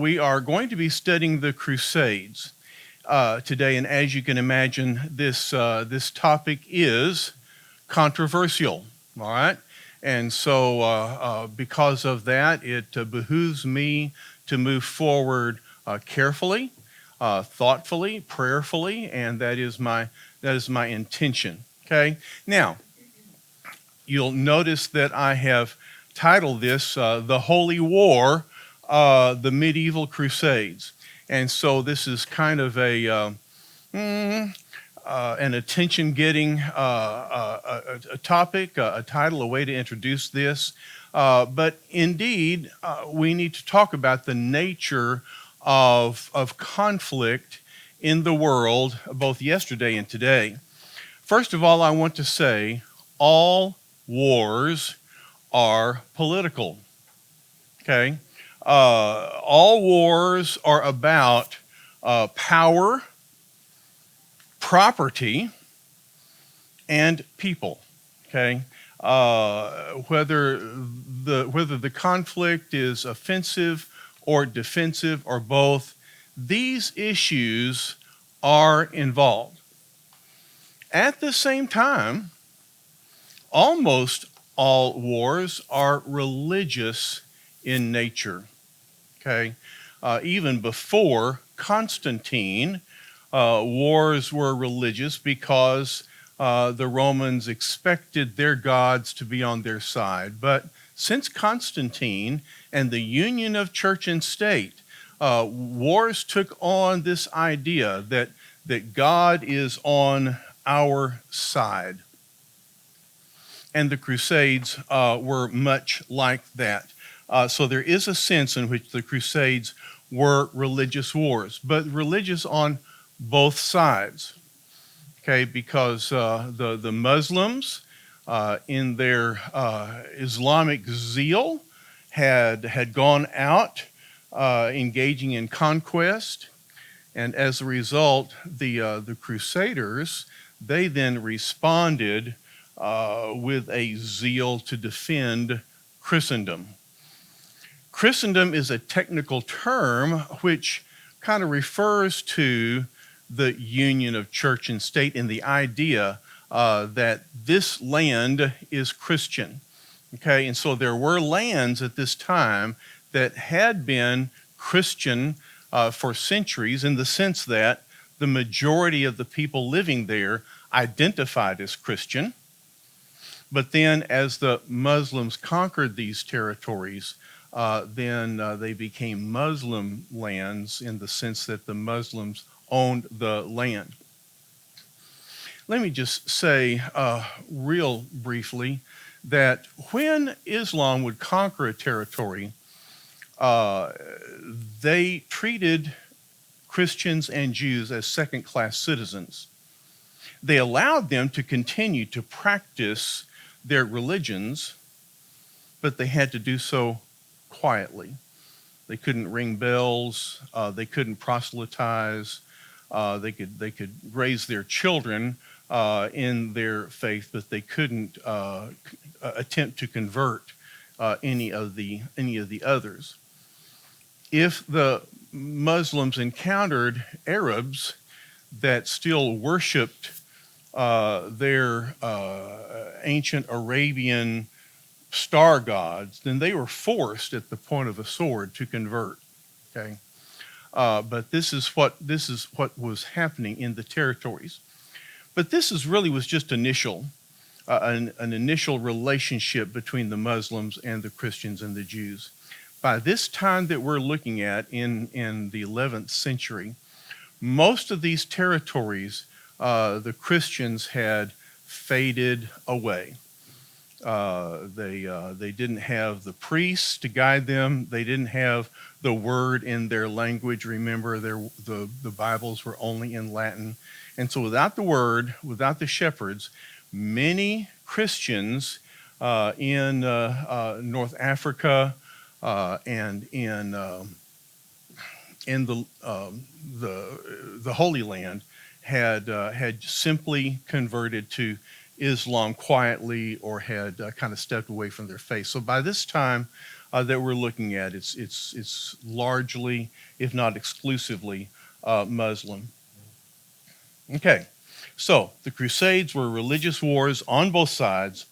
we are going to be studying the Crusades today, and as you can imagine, this topic is controversial. All right, and so because of that, it behooves me to move forward carefully, thoughtfully, prayerfully, and that is my intention. Okay, now you'll notice that I have titled this "The Holy War." The medieval Crusades. And so this is kind of an attention-getting a topic, a title, a way to introduce this. But indeed, we need to talk about the nature of conflict in the world, both yesterday and today. First of all, I want to say all wars are political. Okay? All wars are about power, property, and people. Okay, whether the conflict is offensive or defensive or both, these issues are involved. At the same time, almost all wars are religious in nature. Okay, even before Constantine, wars were religious because the Romans expected their gods to be on their side. But since Constantine and the union of church and state, wars took on this idea that God is on our side. And the Crusades were much like that. So there is a sense in which the Crusades were religious wars, but religious on both sides, okay, because the Muslims, in their Islamic zeal, had gone out engaging in conquest, and as a result, the Crusaders, they then responded with a zeal to defend Christendom. Christendom is a technical term which kind of refers to the union of church and state and the idea that this land is Christian. Okay, and so there were lands at this time that had been Christian for centuries, in the sense that the majority of the people living there identified as Christian. But then as the Muslims conquered these territories, then they became Muslim lands in the sense that the Muslims owned the land. Let me just say real briefly that when Islam would conquer a territory, they treated Christians and Jews as second-class citizens. They allowed them to continue to practice their religions, but they had to do so quietly. They couldn't ring bells. They couldn't proselytize. They could raise their children in their faith, but they couldn't attempt to convert any of the others. If the Muslims encountered Arabs that still worshipped their ancient Arabian star gods, then they were forced at the point of a sword to convert. Okay, but this is what was happening in the territories. But this was just initial, an initial relationship between the Muslims and the Christians and the Jews. By this time that we're looking at in the 11th century, most of these territories, the Christians had faded away. They didn't have the priests to guide them. They didn't have the word in their language. Remember, the Bibles were only in Latin. And so without the word, without the shepherds, many Christians in North Africa and in the Holy Land had simply converted to Islam quietly, or had kind of stepped away from their faith. So by this time, that we're looking at. It's largely, if not exclusively, Muslim. Okay, so the Crusades were religious wars on both sides,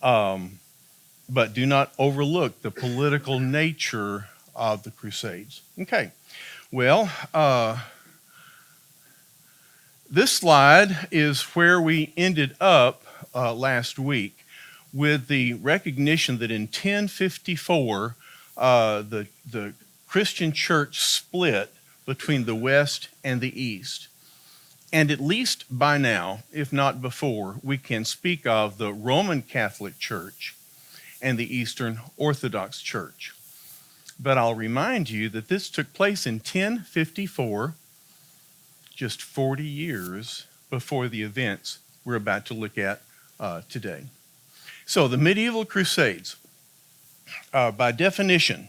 but do not overlook the political nature of the Crusades. Okay, well, this slide is where we ended up last week with the recognition that in 1054, the Christian church split between the West and the East. And at least by now, if not before, we can speak of the Roman Catholic Church and the Eastern Orthodox Church. But I'll remind you that this took place in 1054, just 40 years before the events we're about to look at today. So the medieval Crusades, by definition,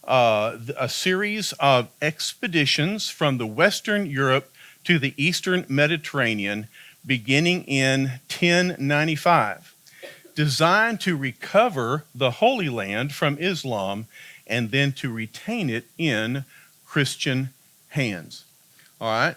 a series of expeditions from the Western Europe to the Eastern Mediterranean beginning in 1095, designed to recover the Holy Land from Islam and then to retain it in Christian hands. All right.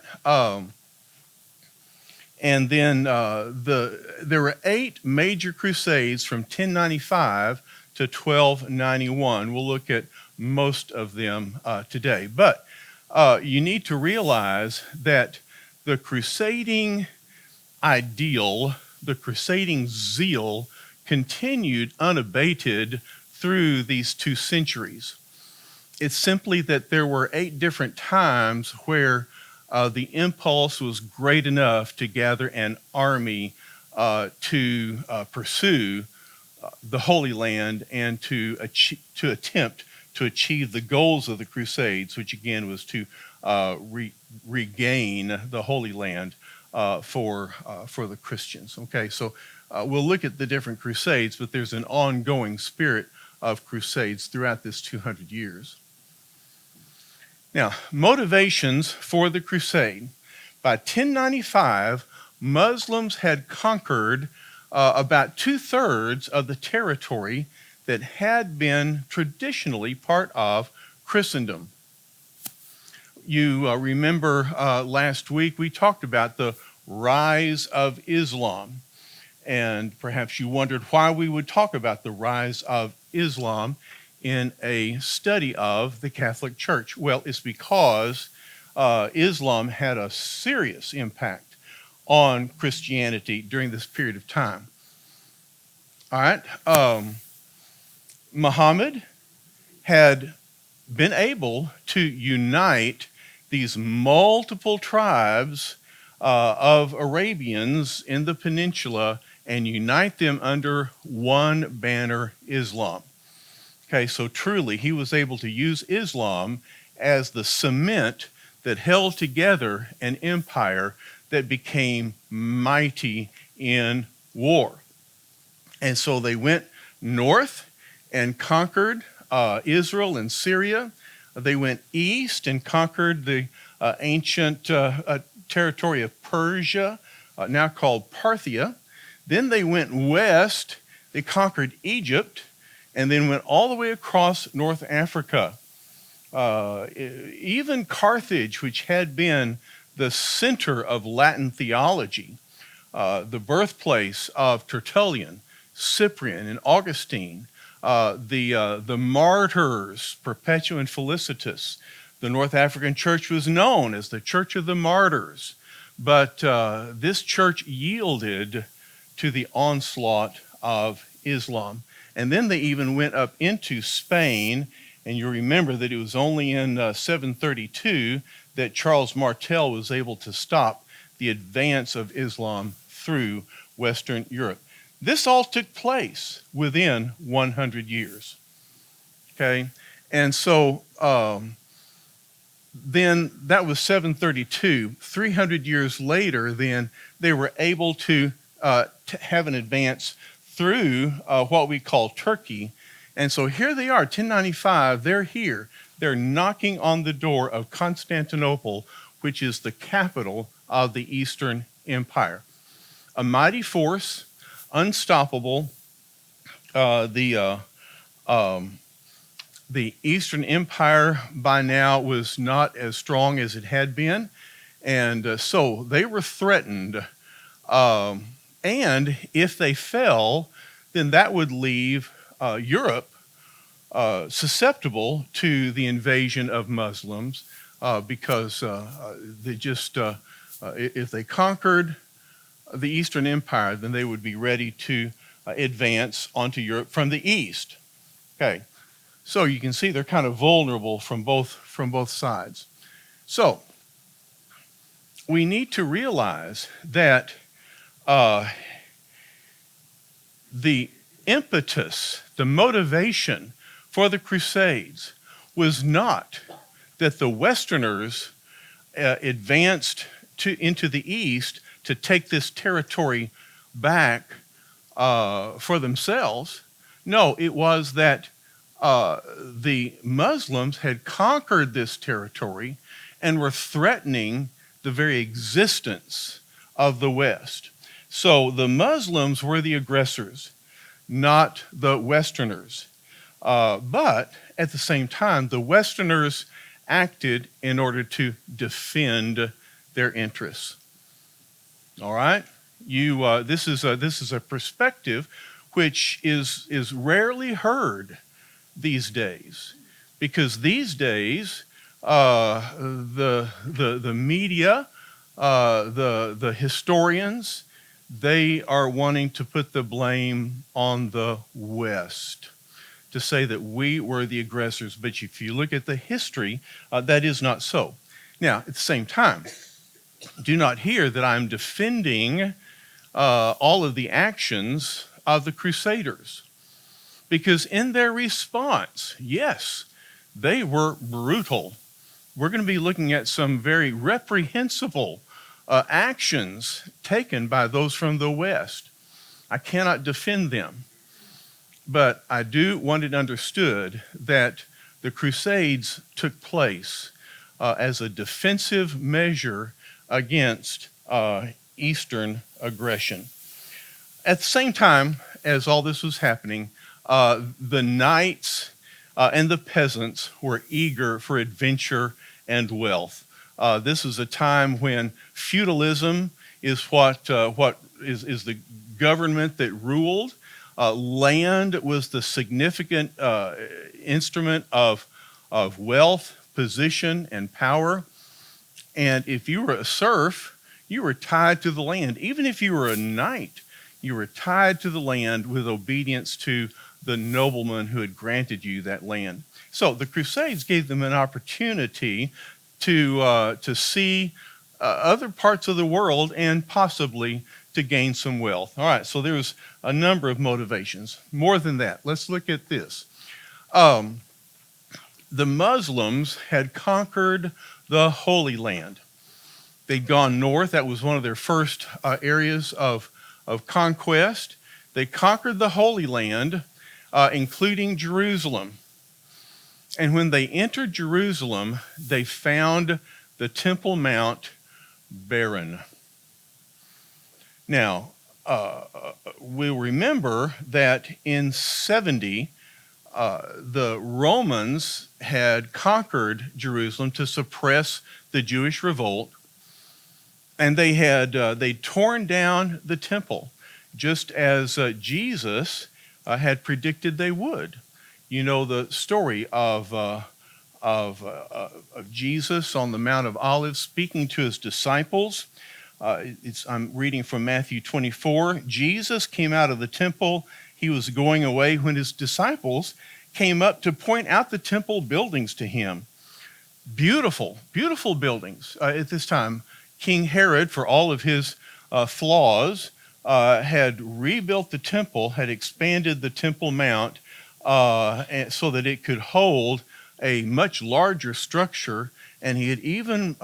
And then there were 8 major crusades from 1095 to 1291. We'll look at most of them today. But you need to realize that the crusading ideal, the crusading zeal, continued unabated through these 2 centuries. It's simply that there were 8 different times where the impulse was great enough to gather an army to pursue the Holy Land and to attempt to achieve the goals of the Crusades, which again was to regain the Holy Land for the Christians. Okay, so we'll look at the different Crusades, but there's an ongoing spirit of Crusades throughout this 200 years. Now, motivations for the crusade. By 1095, Muslims had conquered about 2/3 of the territory that had been traditionally part of Christendom. You remember last week we talked about the rise of Islam, and perhaps you wondered why we would talk about the rise of Islam in a study of the Catholic Church. Well, it's because Islam had a serious impact on Christianity during this period of time. All right. Muhammad had been able to unite these multiple tribes of Arabians in the peninsula and unite them under one banner, Islam. Okay, so truly he was able to use Islam as the cement that held together an empire that became mighty in war. And so they went north and conquered Israel and Syria. They went east and conquered the ancient territory of Persia, now called Parthia. Then they went west, they conquered Egypt, and then went all the way across North Africa. Even Carthage, which had been the center of Latin theology, the birthplace of Tertullian, Cyprian, and Augustine, the martyrs, Perpetua and Felicitas. The North African church was known as the Church of the Martyrs, but this church yielded to the onslaught of Islam. And then they even went up into Spain, and you remember that it was only in 732 that Charles Martel was able to stop the advance of Islam through Western Europe. This all took place within 100 years, okay? And so then that was 732. 300 years later, then, they were able to have an advance through what we call Turkey. And so here they are, 1095, they're here. They're knocking on the door of Constantinople, which is the capital of the Eastern Empire. A mighty force, unstoppable. The The Eastern Empire by now was not as strong as it had been, and so they were threatened. Um, and if they fell, then that would leave Europe susceptible to the invasion of Muslims because they just, if they conquered the Eastern Empire, then they would be ready to advance onto Europe from the east. Okay, so you can see they're kind of vulnerable from both sides. So we need to realize that the impetus, the motivation for the Crusades was not that the Westerners advanced into the East to take this territory back for themselves. No, it was that the Muslims had conquered this territory and were threatening the very existence of the West. So the Muslims were the aggressors, not the Westerners. But at the same time, the Westerners acted in order to defend their interests. All right? This is a perspective which is rarely heard these days, because these days the media, the historians, they are wanting to put the blame on the West, to say that we were the aggressors. But if you look at the history, that is not so. Now, at the same time, do not hear that I'm defending all of the actions of the Crusaders, because in their response, yes, they were brutal. We're going to be looking at some very reprehensible actions taken by those from the West. I cannot defend them, but I do want it understood that the Crusades took place as a defensive measure against Eastern aggression. At the same time as all this was happening, the knights and the peasants were eager for adventure and wealth. This is a time when feudalism is what is the government that ruled. Land was the significant instrument of wealth, position, and power. And if you were a serf, you were tied to the land. Even if you were a knight, you were tied to the land with obedience to the nobleman who had granted you that land. So the Crusades gave them an opportunity to see other parts of the world and possibly to gain some wealth. All right, so there was a number of motivations. More than that, let's look at this. The Muslims had conquered the Holy Land. They'd gone north. That was one of their first areas of conquest. They conquered the Holy Land, including Jerusalem. And when they entered Jerusalem, they found the Temple Mount barren. Now, we'll remember that in 70, the Romans had conquered Jerusalem to suppress the Jewish revolt, and they'd torn down the temple, just as Jesus had predicted they would. You know the story of Jesus on the Mount of Olives speaking to his disciples. I'm reading from Matthew 24. Jesus came out of the temple. He was going away when his disciples came up to point out the temple buildings to him. Beautiful, beautiful buildings. At this time, King Herod, for all of his flaws, had rebuilt the temple, had expanded the Temple Mount so that it could hold a much larger structure, and he had even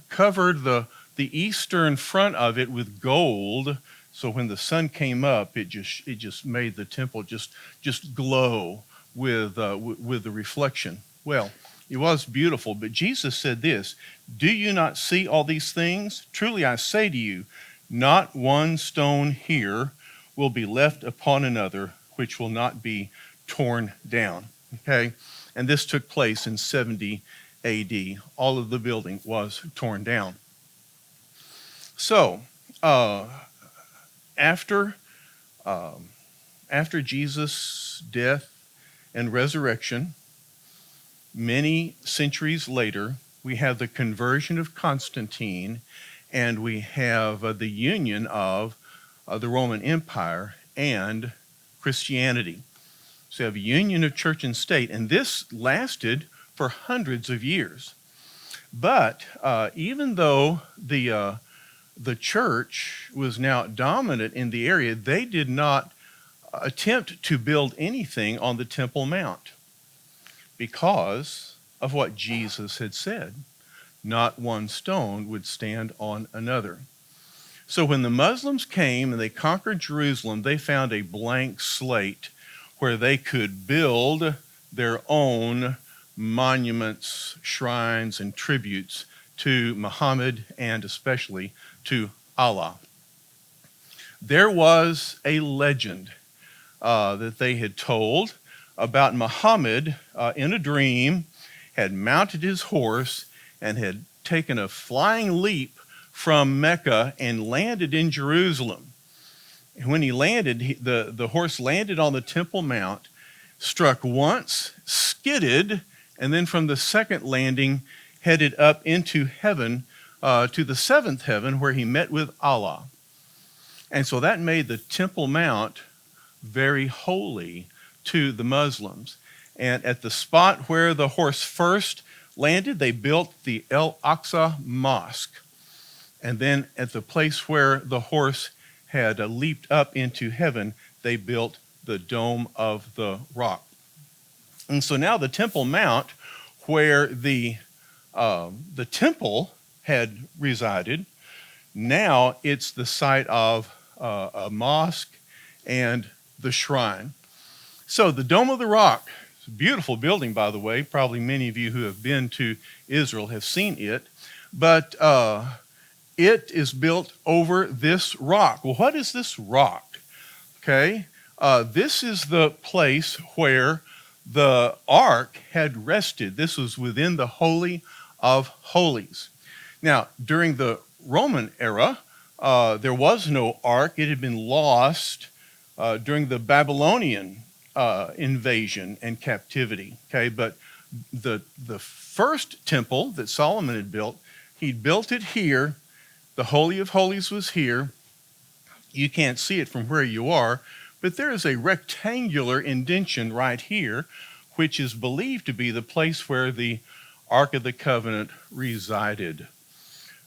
covered the eastern front of it with gold, so when the sun came up, it just made the temple just glow with the reflection. Well, it was beautiful, but Jesus said this, "Do you not see all these things? Truly I say to you, not one stone here will be left upon another, which will not be torn down." Okay, and this took place in 70 AD. All of the building was torn down. So, uh, after um, after Jesus' death and resurrection, many centuries later, we have the conversion of Constantine, and we have the union of the Roman Empire and Christianity. So you have a union of church and state, and this lasted for hundreds of years. But even though the church was now dominant in the area, they did not attempt to build anything on the Temple Mount because of what Jesus had said. Not one stone would stand on another. So when the Muslims came and they conquered Jerusalem, they found a blank slate where they could build their own monuments, shrines, and tributes to Muhammad and especially to Allah. There was a legend that they had told about Muhammad in a dream, had mounted his horse and had taken a flying leap from Mecca and landed in Jerusalem. And when he landed, the horse landed on the Temple Mount, struck once, skidded, and then from the second landing headed up into heaven, to the seventh heaven where he met with Allah. And so that made the Temple Mount very holy to the Muslims. And at the spot where the horse first landed, they built the Al-Aqsa Mosque. And then at the place where the horse had leaped up into heaven, they built the Dome of the Rock. And so now the Temple Mount, where the temple had resided, now it's the site of a mosque and the shrine. So the Dome of the Rock, it's a beautiful building, by the way. Probably many of you who have been to Israel have seen it. But it is built over this rock. Well, what is this rock? Okay, this is the place where the ark had rested. This was within the Holy of Holies. Now, during the Roman era, there was no ark. It had been lost during the Babylonian invasion and captivity. Okay, but the first temple that Solomon had built, he'd built it here. The Holy of Holies was here. You can't see it from where you are, but there is a rectangular indention right here, which is believed to be the place where the Ark of the Covenant resided.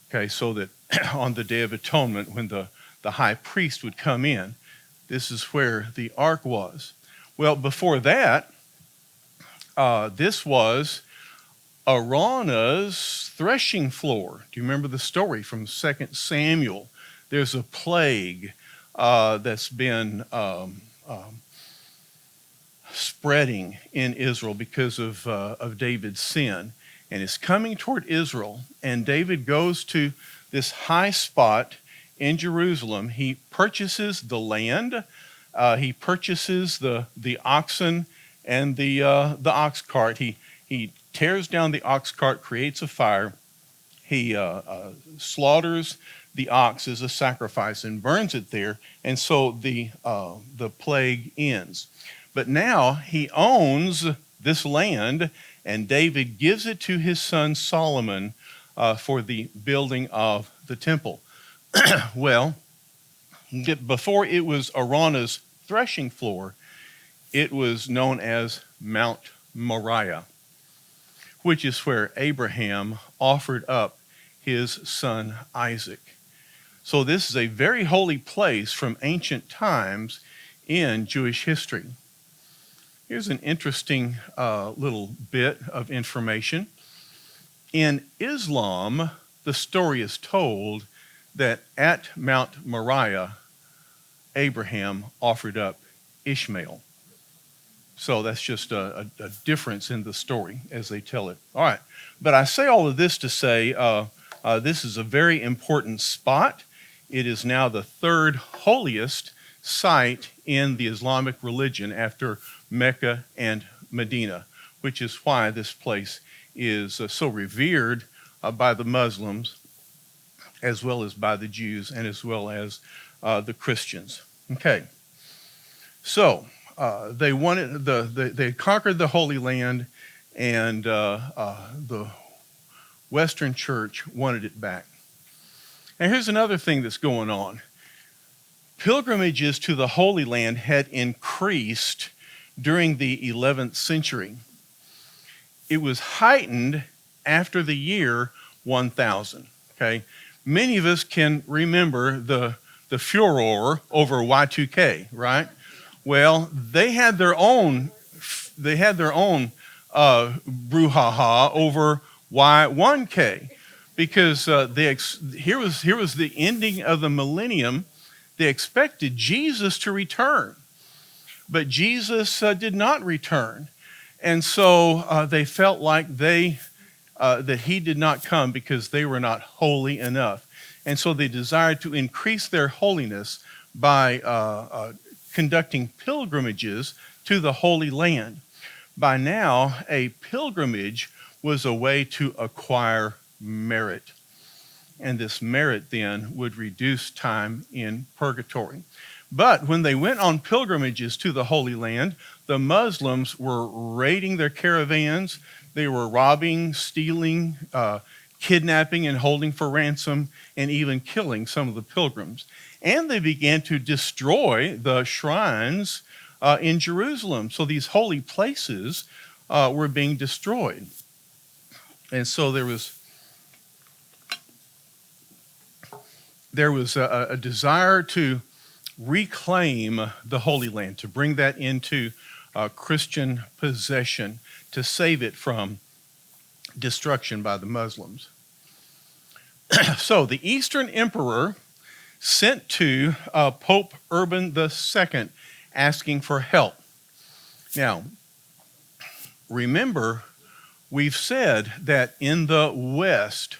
Okay, so that on the Day of Atonement, when the high priest would come in, this is where the ark was. Well, before that, this was Araunah's threshing floor. Do you remember the story from 2 Samuel? There's a plague that's been spreading in Israel because of David's sin, and it's coming toward Israel. And David goes to this high spot in Jerusalem. He purchases the land. He purchases the oxen and the ox cart. He tears down the ox cart, creates a fire. He slaughters the ox as a sacrifice and burns it there. And so the plague ends. But now he owns this land, and David gives it to his son Solomon for the building of the temple. Well, before it was Araunah's threshing floor, it was known as Mount Moriah, which is where Abraham offered up his son Isaac. So this is a very holy place from ancient times in Jewish history. Here's an interesting little bit of information. In Islam, the story is told that at Mount Moriah, Abraham offered up Ishmael. So that's just a difference in the story as they tell it. All right, but I say all of this to say this is a very important spot. It is now the third holiest site in the Islamic religion after Mecca and Medina, which is why this place is so revered by the Muslims, as well as by the Jews, and as well as the Christians. Okay, so they wanted they conquered the Holy Land, and the Western Church wanted it back. And here's another thing that's going on. Pilgrimages to the Holy Land had increased during the 11th century. It was heightened after the year 1000. Okay, many of us can remember the furor over Y2K, right? Well, they had their own brouhaha over Y1K, because here was the ending of the millennium. They expected Jesus to return, but Jesus did not return, and so they felt like that he did not come because they were not holy enough, and so they desired to increase their holiness by conducting pilgrimages to the Holy Land. By now, a pilgrimage was a way to acquire merit. And this merit then would reduce time in purgatory. But when they went on pilgrimages to the Holy Land, the Muslims were raiding their caravans. They were robbing, stealing, kidnapping, and holding for ransom, and even killing some of the pilgrims. And they began to destroy the shrines in Jerusalem. So these holy places were being destroyed. And so there was a desire to reclaim the Holy Land, to bring that into Christian possession, to save it from destruction by the Muslims. So the Eastern Emperor sent to Pope Urban II asking for help. Now, remember, we've said that in the West,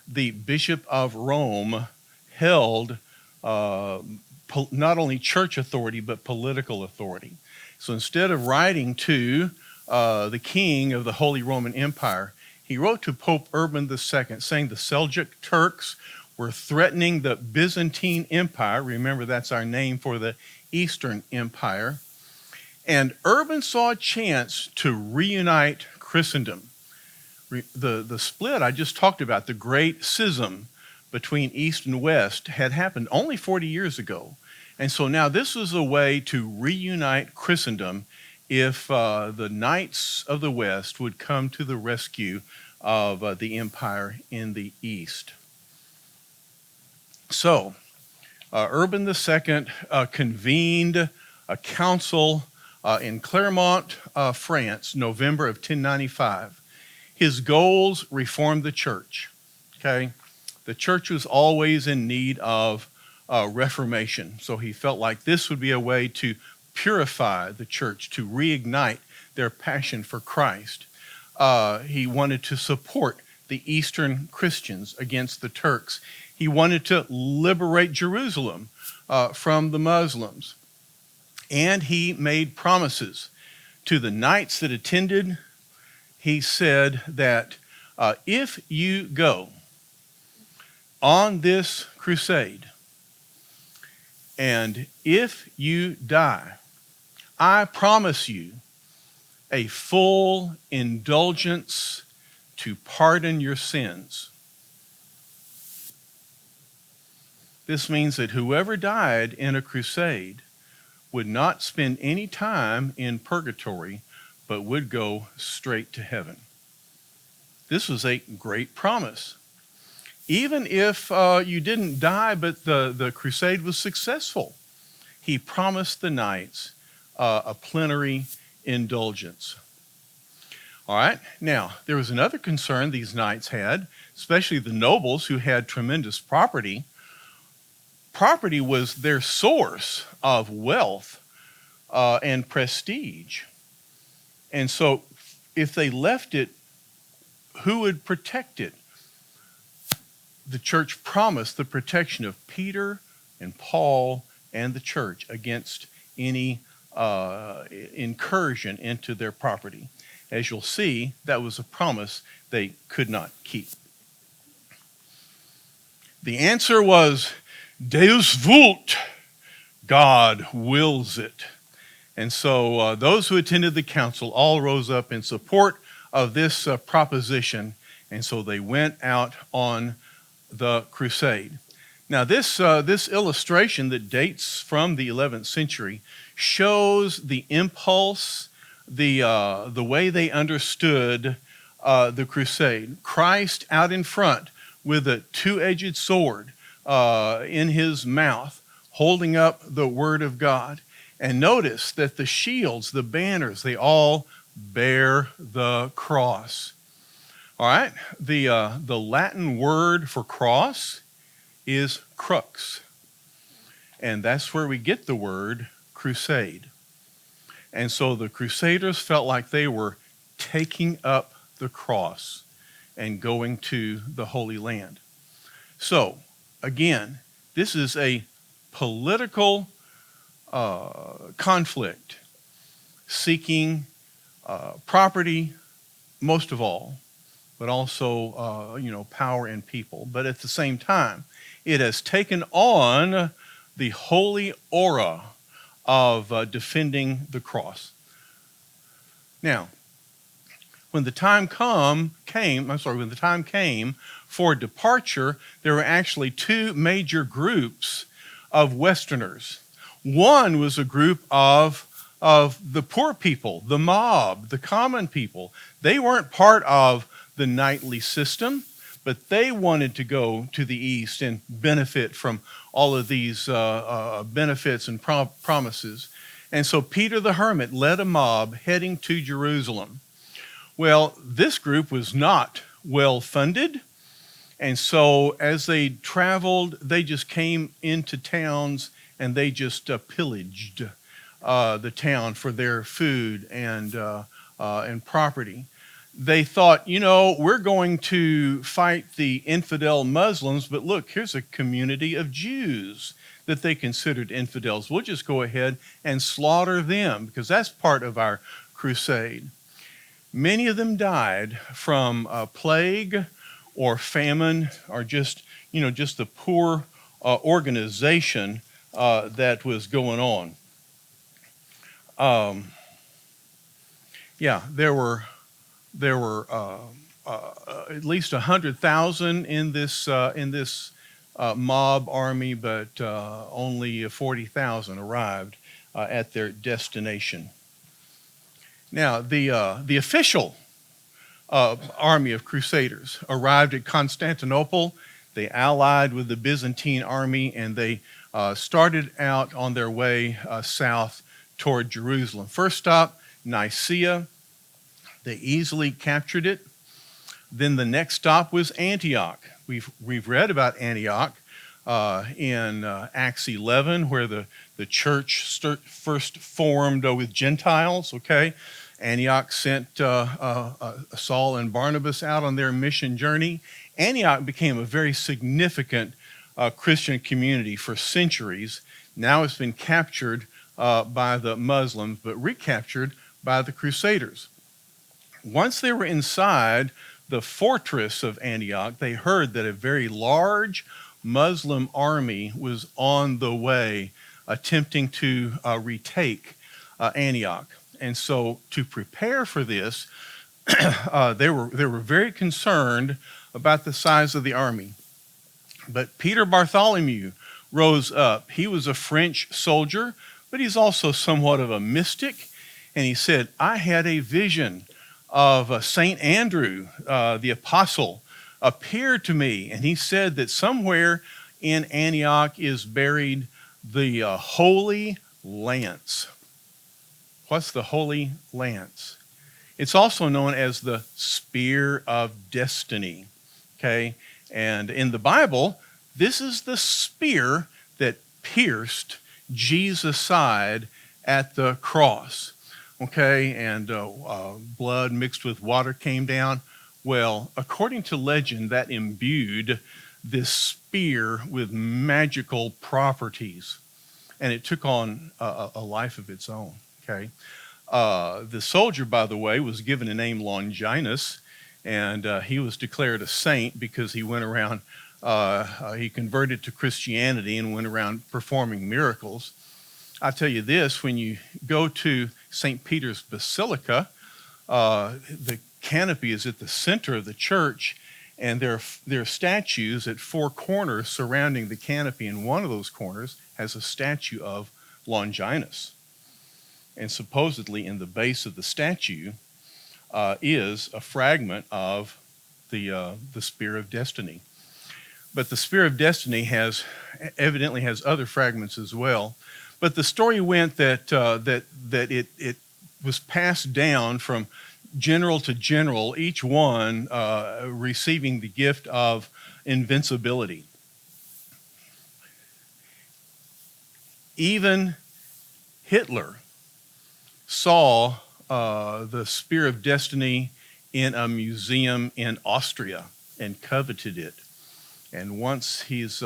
the Bishop of Rome held not only church authority, but political authority. So instead of writing to the king of the Holy Roman Empire, he wrote to Pope Urban II saying the Seljuk Turks were threatening the Byzantine Empire. Remember, that's our name for the Eastern Empire. And Urban saw a chance to reunite Christendom. The split I just talked about, the great schism between East and West, had happened only 40 years ago. And so now this was a way to reunite Christendom if the knights of the West would come to the rescue of the empire in the East. So Urban II convened a council in Clermont, France, November of 1095. His goals: reform the church. Okay, the church was always in need of reformation, so he felt like this would be a way to purify the church, to reignite their passion for Christ. He wanted to support the Eastern Christians against the Turks. He wanted to liberate Jerusalem from the Muslims. And he made promises to the knights that attended. He said that if you go on this crusade and if you die, I promise you a full indulgence to pardon your sins. This means that whoever died in a crusade would not spend any time in purgatory, but would go straight to heaven. This was a great promise. Even if you didn't die, but the crusade was successful, he promised the knights a plenary indulgence. All right, now, there was another concern these knights had, especially the nobles who had tremendous property. Property was their source of wealth and prestige. And so if they left it, who would protect it? The church promised the protection of Peter and Paul and the church against any incursion into their property. As you'll see, that was a promise they could not keep. The answer was Deus vult, God wills it. And so those who attended the council all rose up in support of this proposition, and so they went out on the crusade. Now, this illustration that dates from the 11th century shows the impulse, the way they understood the crusade. Christ out in front with a two-edged sword in his mouth, holding up the word of God. And notice that the shields, the banners, they all bear the cross. All right, the Latin word for cross is crux, and that's where we get the word crusade. And so the Crusaders felt like they were taking up the cross and going to the Holy Land. So, again, this is a political conflict, seeking property most of all, but also power and people. But at the same time, it has taken on the holy aura of defending the cross. Now, when the time came for departure, there were actually two major groups of Westerners. One was a group of the poor people, the mob, the common people. They weren't part of the knightly system, but they wanted to go to the east and benefit from all of these benefits and promises. And so Peter the Hermit led a mob heading to Jerusalem. Well, this group was not well funded, and so as they traveled, they just came into towns and they just pillaged the town for their food and property. They thought, we're going to fight the infidel Muslims, but look, here's a community of Jews that they considered infidels. We'll just go ahead and slaughter them because that's part of our crusade. Many of them died from plague or famine or just the poor organization that was going on. There were at least 100,000 in this mob army, but only 40,000 arrived at their destination. Now, the official army of Crusaders arrived at Constantinople. They allied with the Byzantine army, and they started out on their way south toward Jerusalem. First stop, Nicaea. They easily captured it. Then the next stop was Antioch. We've read about Antioch in Acts 11, where the church first formed with Gentiles, okay? Antioch sent Saul and Barnabas out on their mission journey. Antioch became a very significant Christian community for centuries. Now it's been captured by the Muslims, but recaptured by the Crusaders. Once they were inside the fortress of Antioch, they heard that a very large Muslim army was on the way, attempting to retake Antioch. And so to prepare for this, they were very concerned about the size of the army. But Peter Bartholomew rose up. He was a French soldier, but he's also somewhat of a mystic. And he said, I had a vision of St. Andrew, the apostle, appeared to me. And he said that somewhere in Antioch is buried the Holy Lance. What's the Holy Lance? It's also known as the Spear of Destiny, okay? And in the Bible, this is the spear that pierced Jesus' side at the cross, okay? And blood mixed with water came down. Well, according to legend, that imbued this spear with magical properties, and it took on a life of its own. Okay. The soldier, by the way, was given a name Longinus, and he was declared a saint because he went around, he converted to Christianity and went around performing miracles. I tell you this, when you go to St. Peter's Basilica, the canopy is at the center of the church, and there are statues at four corners surrounding the canopy, and one of those corners has a statue of Longinus. And supposedly in the base of the statue is a fragment of the Spear of Destiny. But the Spear of Destiny evidently has other fragments as well. But the story went that it was passed down from general to general, each one receiving the gift of invincibility. Even Hitler saw the Spear of Destiny in a museum in Austria and coveted it. And once his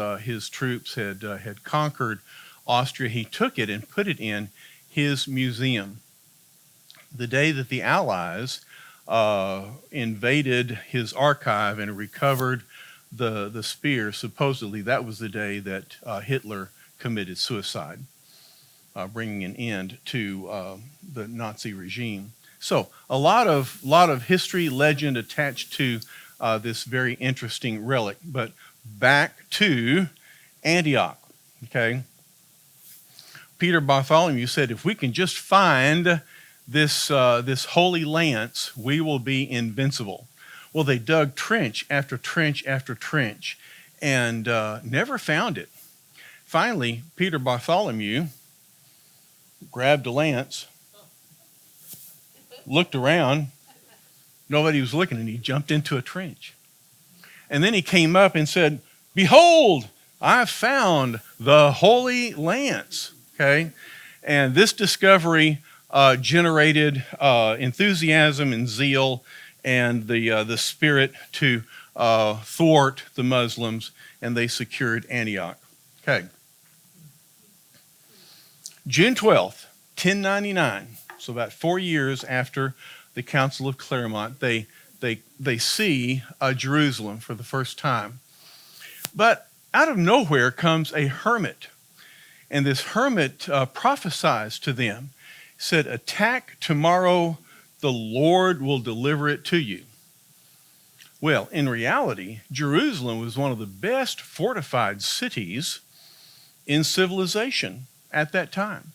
troops had conquered Austria, he took it and put it in his museum. The day that the Allies invaded his archive and recovered the spear, supposedly that was the day that Hitler committed suicide, bringing an end to the Nazi regime. So a lot of history, legend attached to this very interesting relic. But back to Antioch, okay? Peter Bartholomew said, if we can just find this holy lance, we will be invincible. Well, they dug trench after trench after trench and never found it. Finally, Peter Bartholomew grabbed a lance, looked around, nobody was looking, and he jumped into a trench. And then he came up and said, behold, I found the Holy Lance, okay? And this discovery generated enthusiasm and zeal and the spirit to thwart the Muslims, and they secured Antioch. Okay. June 12th, 1099, so about 4 years after the Council of Claremont, they see Jerusalem for the first time. But out of nowhere comes a hermit, and this hermit prophesies to them, said, attack tomorrow, the Lord will deliver it to you. Well, in reality, Jerusalem was one of the best fortified cities in civilization at that time.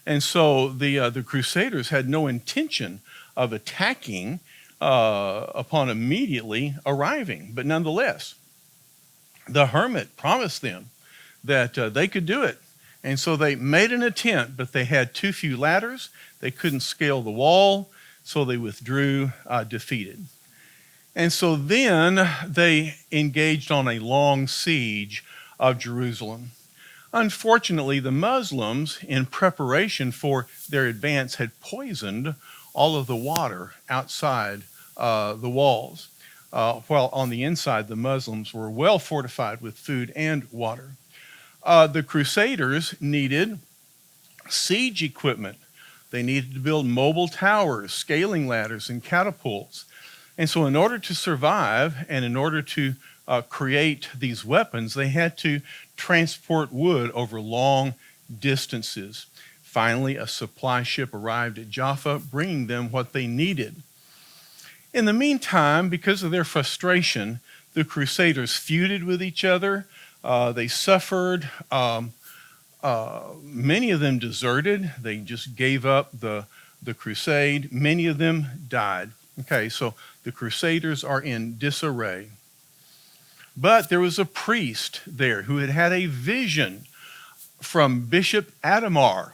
And so the Crusaders had no intention of attacking upon immediately arriving. But nonetheless, the hermit promised them that they could do it. And so they made an attempt, but they had too few ladders. They couldn't scale the wall, so they withdrew defeated. And so then they engaged on a long siege of Jerusalem. Unfortunately, the Muslims, in preparation for their advance, had poisoned all of the water outside the walls, while on the inside the Muslims were well fortified with food and water. The Crusaders needed siege equipment. They needed to build mobile towers, scaling ladders, and catapults. And so in order to survive and in order to create these weapons, they had to transport wood over long distances. Finally, a supply ship arrived at Jaffa, bringing them what they needed. In the meantime, because of their frustration, the Crusaders feuded with each other. They suffered. Many of them deserted. They just gave up the crusade. Many of them died. Okay, so the Crusaders are in disarray. But there was a priest there who had had a vision from Bishop Adhemar.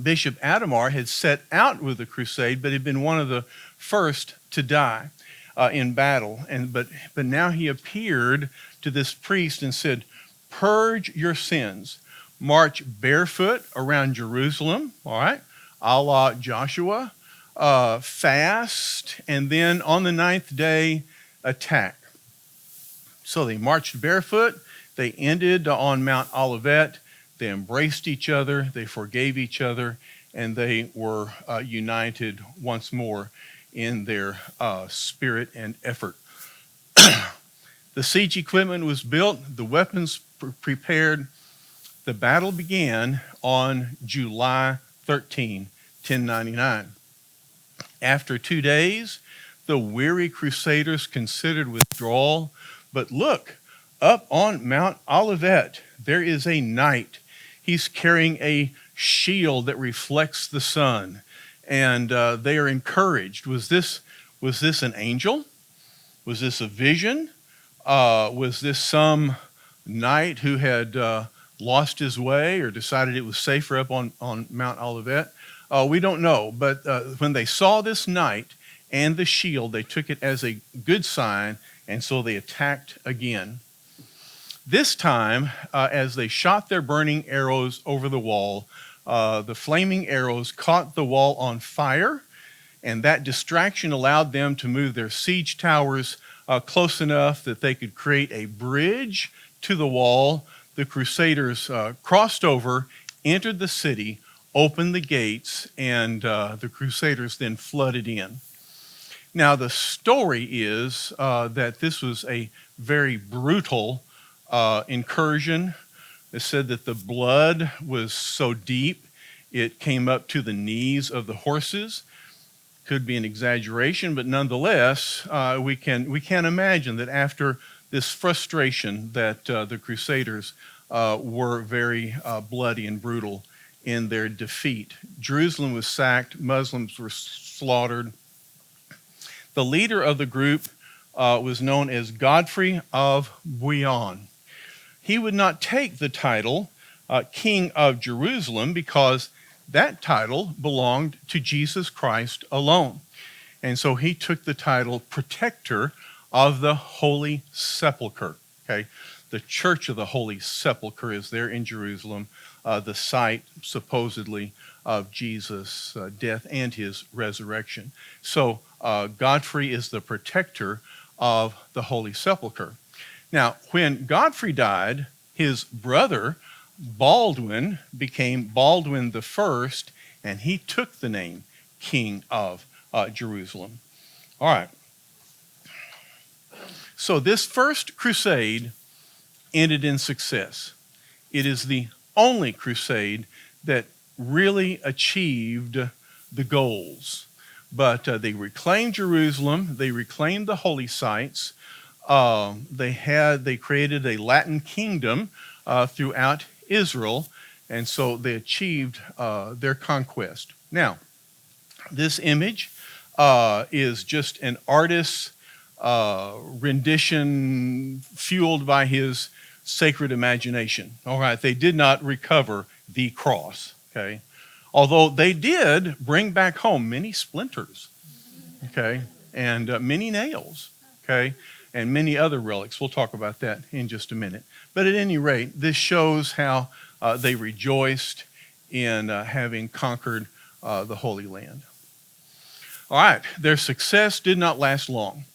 Bishop Adhemar had set out with the crusade, but had been one of the first to die in battle. But now he appeared to this priest and said, purge your sins. March barefoot around Jerusalem, all right, a la Joshua. Fast, and then on the 9th day, attack. So they marched barefoot. They ended on Mount Olivet. They embraced each other. They forgave each other. and they were united once more in their spirit and effort. The siege equipment was built, the weapons prepared. The battle began on July 13, 1099. After 2 days, the weary crusaders considered withdrawal. But look, up on Mount Olivet, there is a knight. He's carrying a shield that reflects the sun, and they are encouraged. Was this an angel? Was this a vision? Was this some knight who had lost his way or decided it was safer up on Mount Olivet? We don't know, but when they saw this knight and the shield, they took it as a good sign, and so they attacked again. This time, as they shot their burning arrows over the wall, the flaming arrows caught the wall on fire, and that distraction allowed them to move their siege towers close enough that they could create a bridge to the wall. The Crusaders crossed over, entered the city, opened the gates, and the Crusaders then flooded in. Now, the story is that this was a very brutal incursion. It said that the blood was so deep it came up to the knees of the horses. Could be an exaggeration, but nonetheless, we can imagine that after this frustration that the Crusaders were very bloody and brutal in their defeat. Jerusalem was sacked, Muslims were slaughtered. The leader of the group was known as Godfrey of Bouillon. He would not take the title King of Jerusalem because that title belonged to Jesus Christ alone. And so he took the title Protector of the Holy Sepulchre. Okay, the Church of the Holy Sepulchre is there in Jerusalem, the site supposedly of Jesus' death and his resurrection. So Godfrey is the protector of the Holy Sepulchre. Now, when Godfrey died, his brother Baldwin became Baldwin the First, and he took the name King of Jerusalem. All right. So this first crusade ended in success. It is the only crusade that really achieved the goals. But they reclaimed Jerusalem. They reclaimed the holy sites. They created a Latin kingdom throughout Israel, and so they achieved their conquest. Now, this image is just an artist's rendition fueled by his sacred imagination. All right, they did not recover the cross, okay? Although they did bring back home many splinters, okay, and many nails, okay, and many other relics. We'll talk about that in just a minute. But at any rate, this shows how they rejoiced in having conquered the Holy Land. All right, their success did not last long.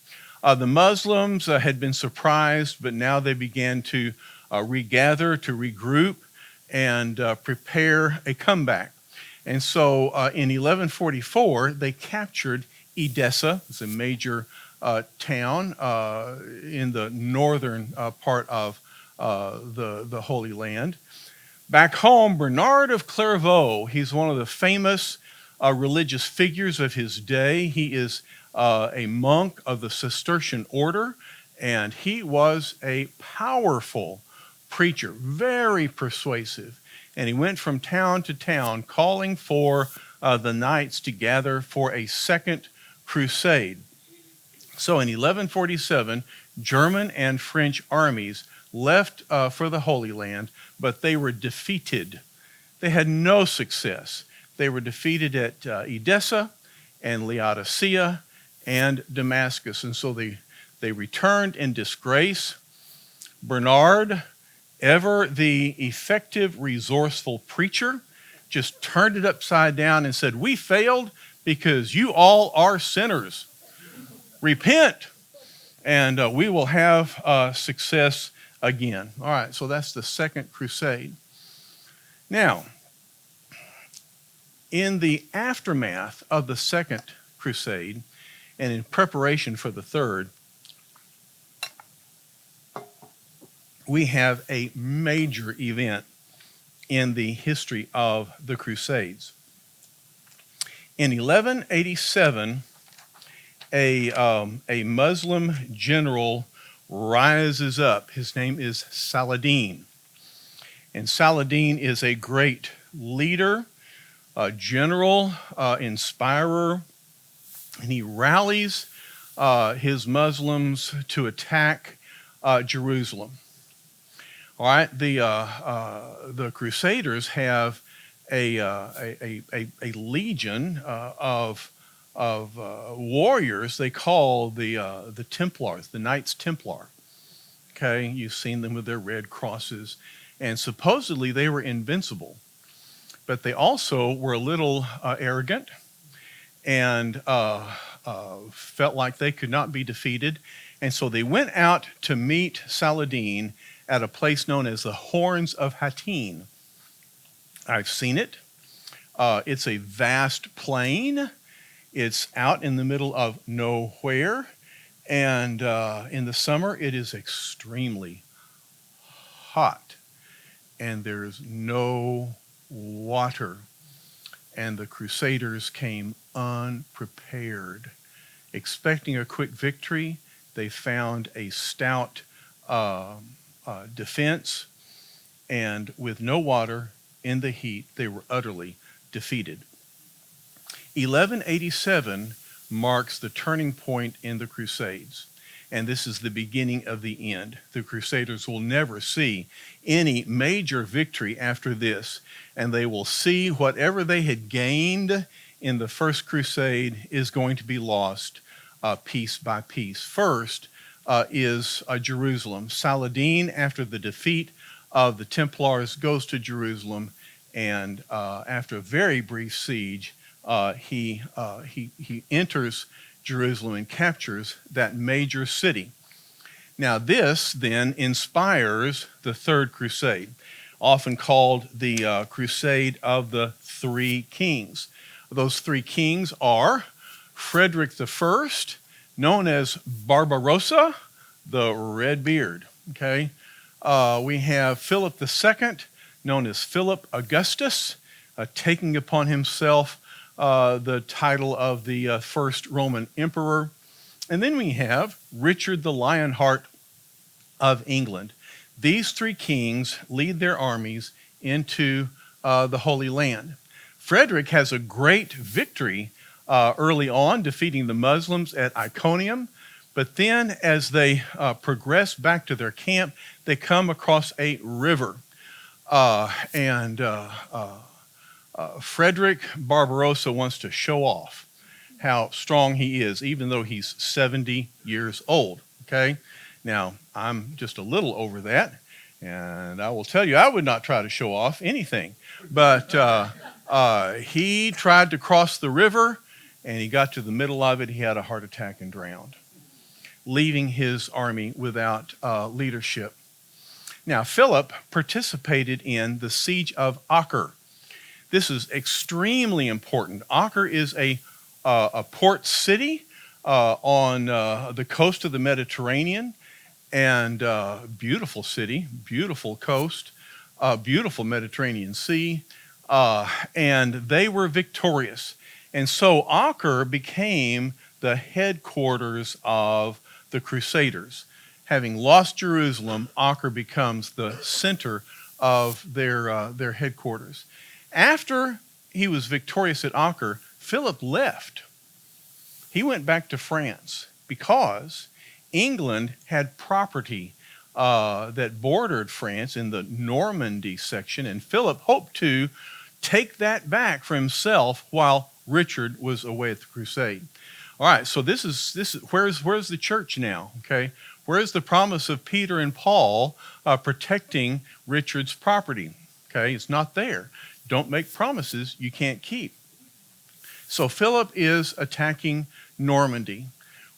The Muslims had been surprised, but now they began to regather, to regroup, and prepare a comeback. And so in 1144, they captured Edessa. It's a major town in the northern part of the Holy Land. Back home, Bernard of Clairvaux, he's one of the famous religious figures of his day. He is a monk of the Cistercian order, and he was a powerful preacher, very persuasive. And he went from town to town calling for the knights to gather for a second crusade. So in 1147, German and French armies left for the Holy Land, but they were defeated. They had no success. They were defeated at Edessa and Laodicea and Damascus. And so they returned in disgrace. Bernard, ever the effective, resourceful preacher, just turned it upside down and said, "We failed because you all are sinners. Repent, and we will have success again." All right, so that's the second crusade. Now, In the aftermath of the Second Crusade, and in preparation for the Third, we have a major event in the history of the Crusades. In 1187, a Muslim general rises up. His name is Saladin. And Saladin is a great leader, a general, inspirer, and he rallies his Muslims to attack Jerusalem. All right, the Crusaders have a legion of warriors. They call the Templars, the Knights Templar. Okay, you've seen them with their red crosses, and supposedly they were invincible, but they also were a little arrogant and felt like they could not be defeated, and so they went out to meet Saladin at a place known as the Horns of Hattin. I've seen it. It's a vast plain. It's out in the middle of nowhere. And in the summer, it is extremely hot. And there's no water. And the Crusaders came unprepared. Expecting a quick victory, they found a stout defense, and with no water in the heat, they were utterly defeated. 1187 marks the turning point in the Crusades, and this is the beginning of the end. The Crusaders will never see any major victory after this, and they will see whatever they had gained in the First Crusade is going to be lost piece by piece. First is Jerusalem. Saladin, after the defeat of the Templars, goes to Jerusalem, and after a very brief siege, he enters Jerusalem and captures that major city. Now this then inspires the Third Crusade, often called the Crusade of the Three Kings. Those three kings are Frederick I, known as Barbarossa, the Red Beard. Okay, we have Philip II, known as Philip Augustus, taking upon himself the title of the first Roman emperor. And then we have Richard the Lionheart of England. These three kings lead their armies into the Holy Land. Frederick has a great victory early on, defeating the Muslims at Iconium. But then as they progress back to their camp, they come across a river. Frederick Barbarossa wants to show off how strong he is, even though he's 70 years old. Okay? Now, I'm just a little over that, and I will tell you, I would not try to show off anything. But he tried to cross the river, and he got to the middle of it. He had a heart attack and drowned, leaving his army without leadership. Now, Philip participated in the siege of Acre. This is extremely important. Acre is a port city on the coast of the Mediterranean, and beautiful city, beautiful coast, beautiful Mediterranean Sea, and they were victorious. And so Acre became the headquarters of the Crusaders. Having lost Jerusalem, Acre becomes the center of their headquarters. After he was victorious at Acre, Philip left. He went back to France because England had property that bordered France in the Normandy section, and Philip hoped to take that back for himself while Richard was away at the crusade. All right, so this is where's the church now? Okay, where's the promise of Peter and Paul protecting Richard's property? Okay, it's not there. Don't make promises you can't keep. So Philip is attacking Normandy.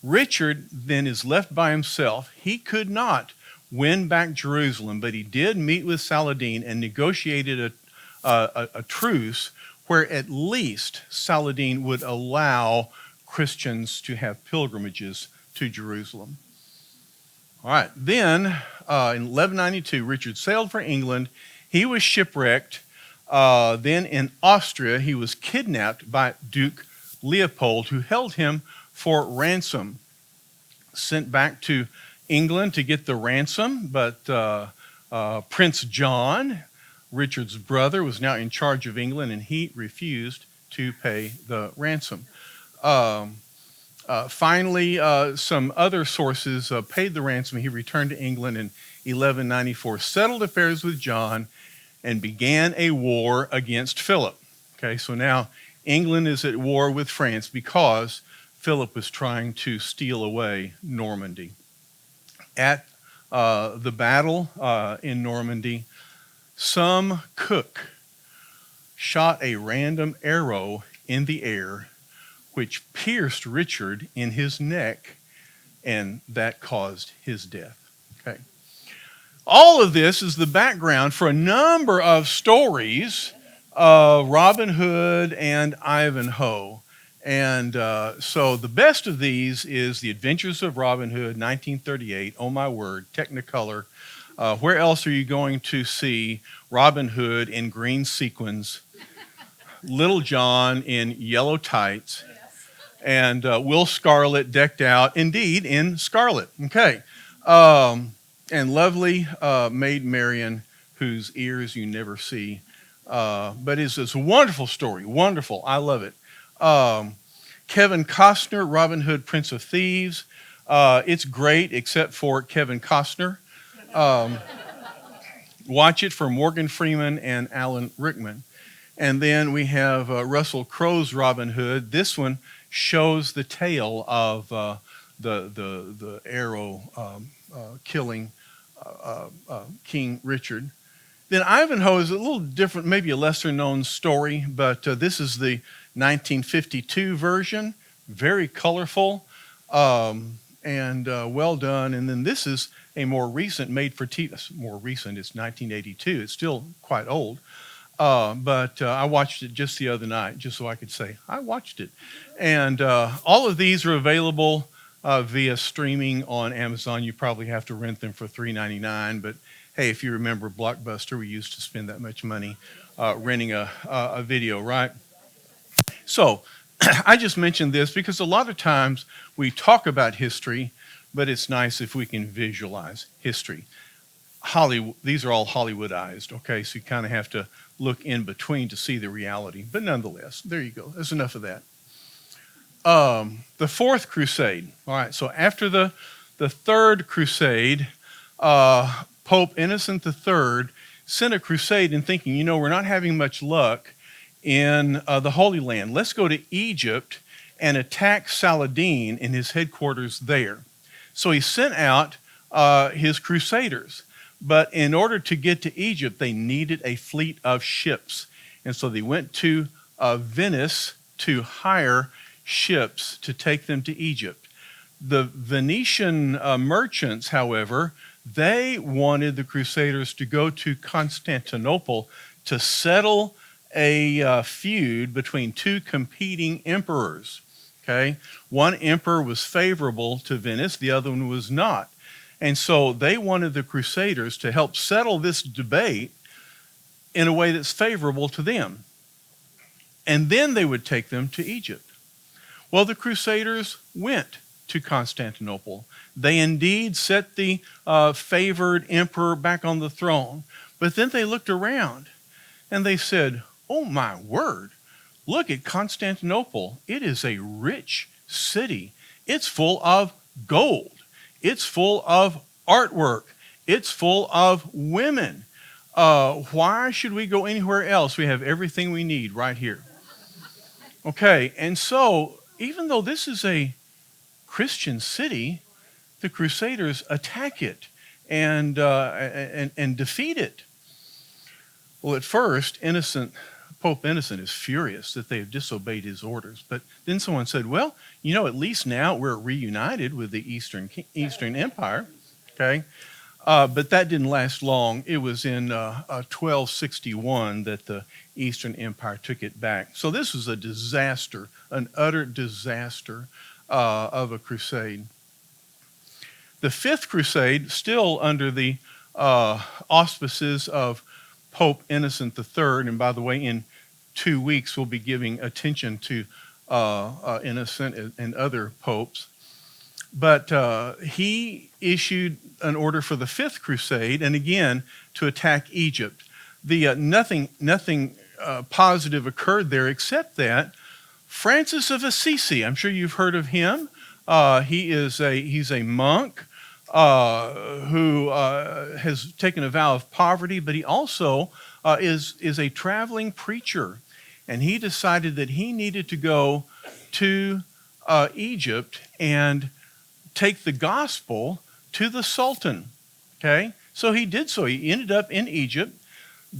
Richard then is left by himself. He could not win back Jerusalem, but he did meet with Saladin and negotiated a truce where at least Saladin would allow Christians to have pilgrimages to Jerusalem. All right, then in 1192, Richard sailed for England. He was shipwrecked. Then in Austria, he was kidnapped by Duke Leopold, who held him for ransom. Sent back to England to get the ransom, but Prince John, Richard's brother, was now in charge of England, and he refused to pay the ransom. Finally, some other sources paid the ransom. He returned to England in 1194, settled affairs with John, and began a war against Philip. Okay, so now England is at war with France because Philip was trying to steal away Normandy. At the battle in Normandy, some cook shot a random arrow in the air, which pierced Richard in his neck, and that caused his death. Okay. All of this is the background for a number of stories of Robin Hood and Ivanhoe. And so the best of these is The Adventures of Robin Hood, 1938. Oh my word, Technicolor. Where else are you going to see Robin Hood in green sequins, Little John in yellow tights, and Will Scarlet decked out, indeed, in scarlet. Okay. And lovely Maid Marian, whose ears you never see. But it's a wonderful story. Wonderful. I love it. Kevin Costner, Robin Hood, Prince of Thieves. It's great, except for Kevin Costner. Watch it for Morgan Freeman and Alan Rickman. And then we have Russell Crowe's Robin Hood. This one shows the tale of the arrow killing King Richard. Then Ivanhoe is a little different, maybe a lesser known story, but this is the 1952 version, very colorful and well done. And then this is a more recent made for TV, more recent, it's 1982. It's still quite old. But I watched it just the other night, just so I could say, I watched it. And all of these are available via streaming on Amazon. You probably have to rent them for $3.99, but hey, if you remember Blockbuster, we used to spend that much money renting a video, right? So I just mentioned this because a lot of times we talk about history, but it's nice if we can visualize history. Hollywood, these are all Hollywoodized, okay? So you kind of have to look in between to see the reality. But nonetheless, there you go. There's enough of that. The Fourth Crusade. All right, so after the Third Crusade, Pope Innocent III sent a crusade in thinking, we're not having much luck in the Holy Land. Let's go to Egypt and attack Saladin in his headquarters there. So he sent out his crusaders. But in order to get to Egypt, they needed a fleet of ships. And so they went to Venice to hire ships to take them to Egypt. The Venetian merchants, however, they wanted the Crusaders to go to Constantinople to settle a feud between two competing emperors. Okay, one emperor was favorable to Venice, the other one was not. And so they wanted the Crusaders to help settle this debate in a way that's favorable to them. And then they would take them to Egypt. Well, the Crusaders went to Constantinople. They indeed set the favored emperor back on the throne. But then they looked around and they said, oh my word, look at Constantinople. It is a rich city. It's full of gold. It's full of artwork. It's full of women. Why should we go anywhere else? We have everything we need right here. Okay, and so even though this is a Christian city, the Crusaders attack it and defeat it. Well, at first, Pope Innocent is furious that they have disobeyed his orders. But then someone said, well, at least now we're reunited with the Eastern Empire. Okay. But that didn't last long. It was in 1261 that the Eastern Empire took it back. So this was a disaster, an utter disaster of a crusade. The Fifth Crusade, still under the auspices of Pope Innocent III, and by the way, in 2 weeks we'll be giving attention to Innocent and other popes. But he issued an order for the Fifth Crusade, and again to attack Egypt. The nothing positive occurred there, except that Francis of Assisi. I'm sure you've heard of him. He's a monk who has taken a vow of poverty, but he also is a traveling preacher, and he decided that he needed to go to Egypt and take the gospel to the Sultan. Okay, so he did so. He ended up in Egypt.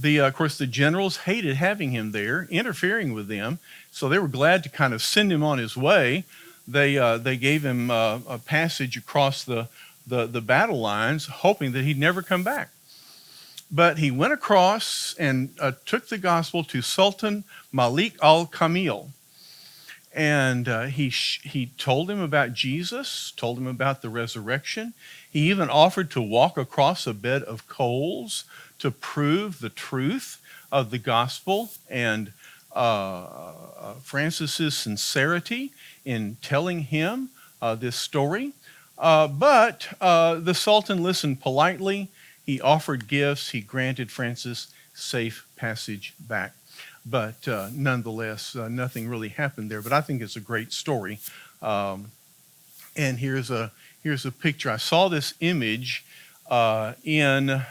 Of course, the generals hated having him there, interfering with them, so they were glad to kind of send him on his way. They gave him a passage across the battle lines, hoping that he'd never come back. But he went across and took the gospel to Sultan Malik al-Kamil. And he told him about Jesus, told him about the resurrection. He even offered to walk across a bed of coals to prove the truth of the gospel and Francis's sincerity in telling him this story. But the Sultan listened politely. He offered gifts. He granted Francis safe passage back. But nonetheless, nothing really happened there. But I think it's a great story. And here's a picture. I saw this image in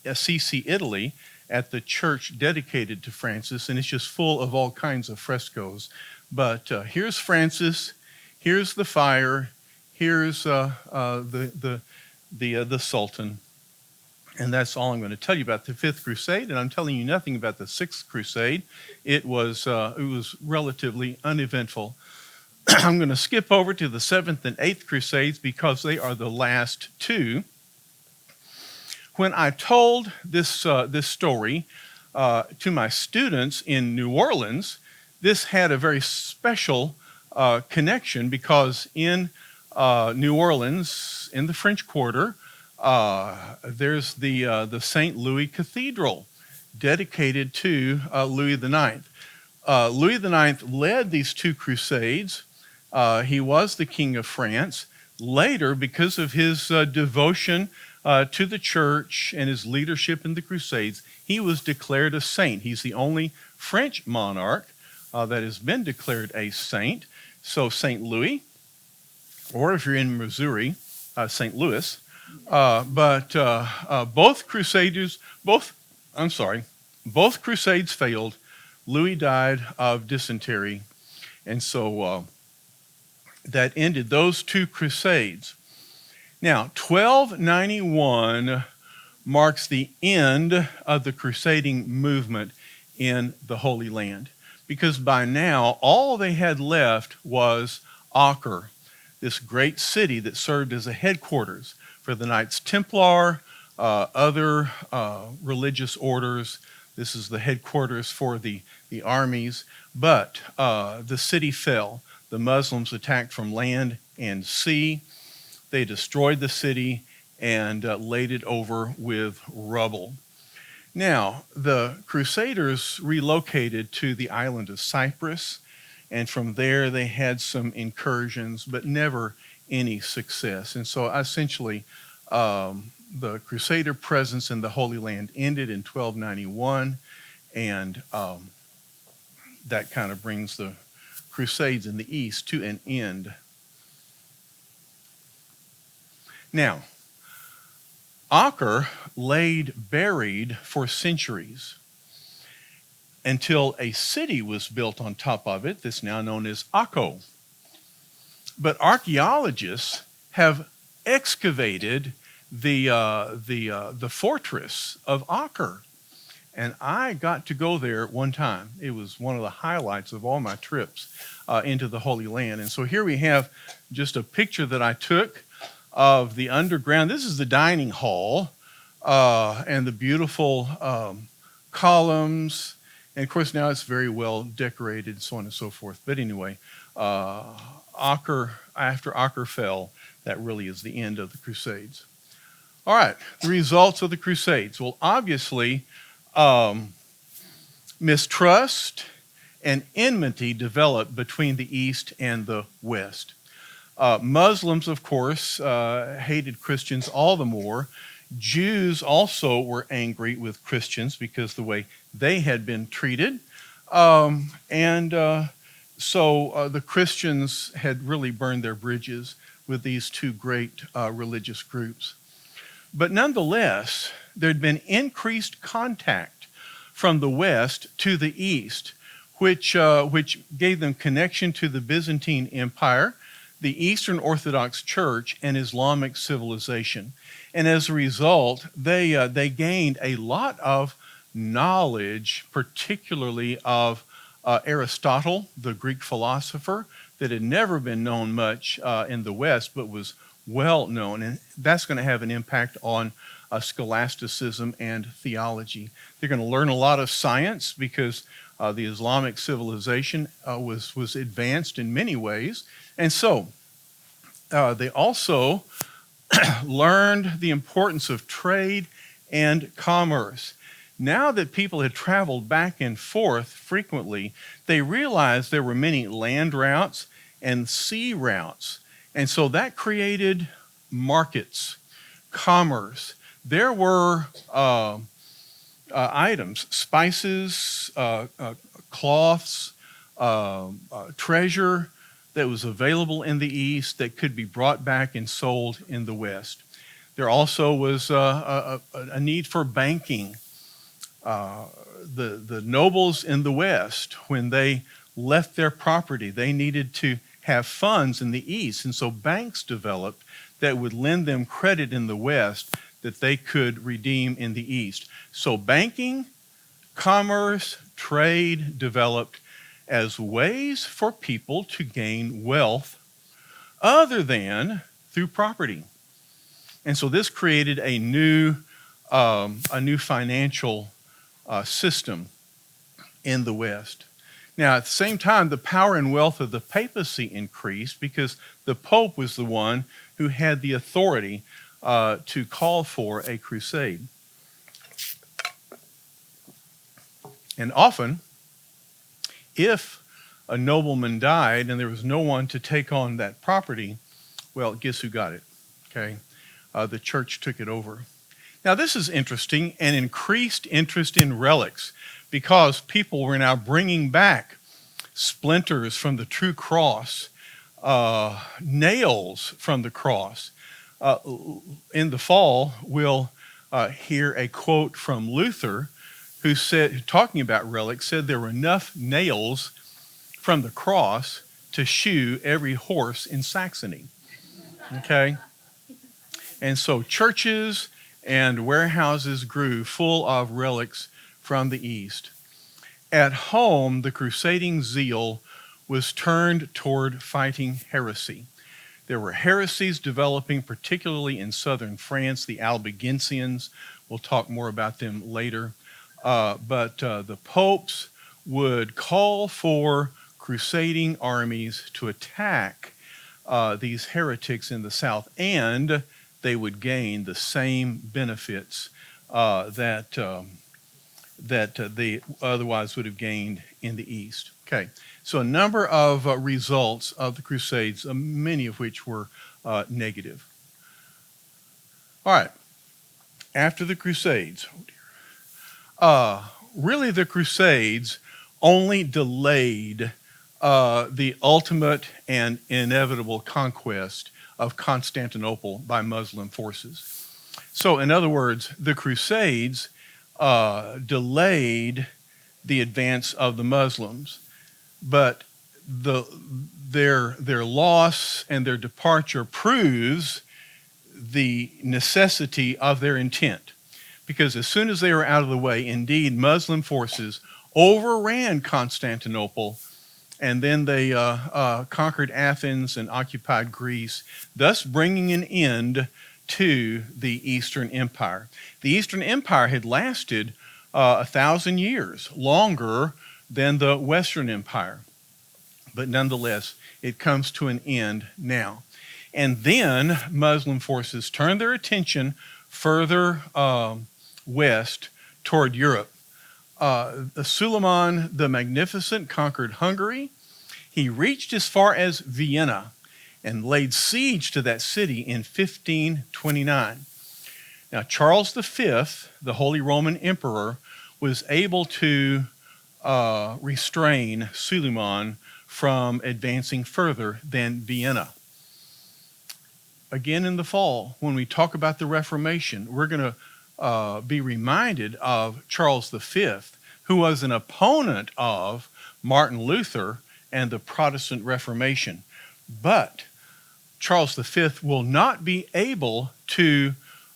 Assisi, Italy, at the church dedicated to Francis, and it's just full of all kinds of frescoes. But here's Francis. Here's the fire. Here's the Sultan. And that's all I'm going to tell you about the Fifth Crusade, and I'm telling you nothing about the Sixth Crusade. It was relatively uneventful. I'm going to skip over to the Seventh and Eighth Crusades because they are the last two. When I told this story to my students in New Orleans, this had a very special connection because in New Orleans, in the French Quarter, there's the St. Louis Cathedral dedicated to Louis IX. Louis IX led these two crusades. He was the King of France. Later, because of his devotion to the church and his leadership in the Crusades, he was declared a saint. He's the only French monarch that has been declared a saint. So St. Louis, or if you're in Missouri, St. Louis. But both crusades failed. Louis died of dysentery, and so that ended those two crusades. Now, 1291 marks the end of the crusading movement in the Holy Land, because by now all they had left was Acre, this great city that served as a headquarters for the Knights Templar, other religious orders. This is the headquarters for the armies. But the city fell. The Muslims attacked from land and sea. They destroyed the city and laid it over with rubble. Now, the Crusaders relocated to the island of Cyprus, and from there they had some incursions, but never any success. And so essentially, the Crusader presence in the Holy Land ended in 1291, and that kind of brings the Crusades in the East to an end. Now, Acre laid buried for centuries until a city was built on top of it that's now known as Akko. But archaeologists have excavated the fortress of Acre, and I got to go there one time. It was one of the highlights of all my trips into the Holy Land. And so here we have just a picture that I took of the underground. This is the dining hall and the beautiful columns. And of course, now it's very well decorated, so on and so forth. But anyway, after Acre fell, that really is the end of the Crusades. All right, the results of the Crusades. Well, obviously, mistrust and enmity developed between the East and the West. Muslims, of course, hated Christians all the more. Jews also were angry with Christians because the way they had been treated. So the Christians had really burned their bridges with these two great religious groups. But nonetheless, there had been increased contact from the West to the East, which gave them connection to the Byzantine Empire, the Eastern Orthodox Church, and Islamic civilization. And as a result, they gained a lot of knowledge, particularly of Aristotle, the Greek philosopher, that had never been known much in the West, but was well known. And that's going to have an impact on scholasticism and theology. They're going to learn a lot of science because the Islamic civilization was advanced in many ways. And so they also learned the importance of trade and commerce. Now that people had traveled back and forth frequently, they realized there were many land routes and sea routes. And so that created markets, commerce. There were items, spices, cloths, treasure that was available in the East that could be brought back and sold in the West. There also was a need for banking. The nobles in the West, when they left their property, they needed to have funds in the East. And so banks developed that would lend them credit in the West that they could redeem in the East. So banking, commerce, trade developed as ways for people to gain wealth other than through property. And so this created a new financial system in the West. Now, at the same time, the power and wealth of the papacy increased because the Pope was the one who had the authority to call for a crusade. And often, if a nobleman died and there was no one to take on that property, well, guess who got it? Okay, the church took it over. Now, this is interesting, an increased interest in relics, because people were now bringing back splinters from the true cross, nails from the cross. In the fall, we'll hear a quote from Luther, who said, talking about relics, said there were enough nails from the cross to shoe every horse in Saxony. Okay? And so churches and warehouses grew full of relics from the East. At home, the crusading zeal was turned toward fighting heresy. There were heresies developing, particularly in southern France, the Albigensians. We'll talk more about them later. But the popes would call for crusading armies to attack these heretics in the south, and they would gain the same benefits that they otherwise would have gained in the East. Okay, so a number of results of the Crusades, many of which were negative. All right, after the Crusades, really the Crusades only delayed the ultimate and inevitable conquest of Constantinople by Muslim forces. So in other words, the Crusades delayed the advance of the Muslims, but their loss and their departure proves the necessity of their intent. Because as soon as they were out of the way, indeed, Muslim forces overran Constantinople, and then they conquered Athens and occupied Greece, thus bringing an end to the Eastern Empire. The Eastern Empire had lasted 1,000 years, longer than the Western Empire. But nonetheless, it comes to an end now. And then Muslim forces turn their attention further west toward Europe. Suleiman the Magnificent conquered Hungary. He reached as far as Vienna and laid siege to that city in 1529. Now, Charles V, the Holy Roman Emperor, was able to restrain Suleiman from advancing further than Vienna. Again, in the fall, when we talk about the Reformation, we're going to be reminded of Charles V, who was an opponent of Martin Luther and the Protestant Reformation. But Charles V will not be able to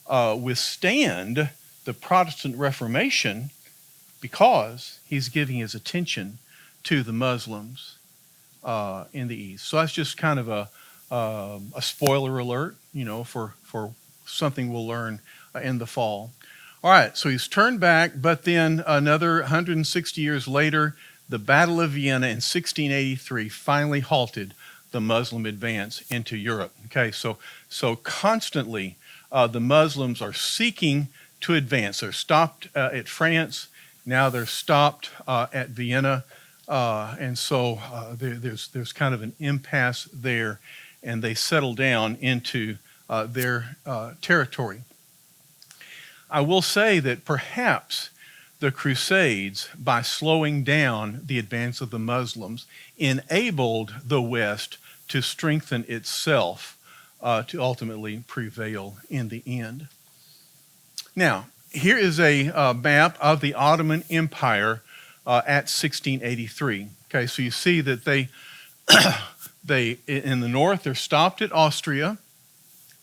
withstand the Protestant Reformation because he's giving his attention to the Muslims in the East. So that's just kind of a spoiler alert, for something we'll learn in the fall. All right, so he's turned back, but then another 160 years later, the Battle of Vienna in 1683 finally halted the Muslim advance into Europe. Okay, so constantly the Muslims are seeking to advance. They're stopped at France. Now they're stopped at Vienna. And so there's kind of an impasse there, and they settle down into their territory. I will say that perhaps the Crusades, by slowing down the advance of the Muslims, enabled the West to strengthen itself to ultimately prevail in the end. Now, here is a map of the Ottoman Empire at 1683. Okay, so you see that they in the north, they're stopped at Austria,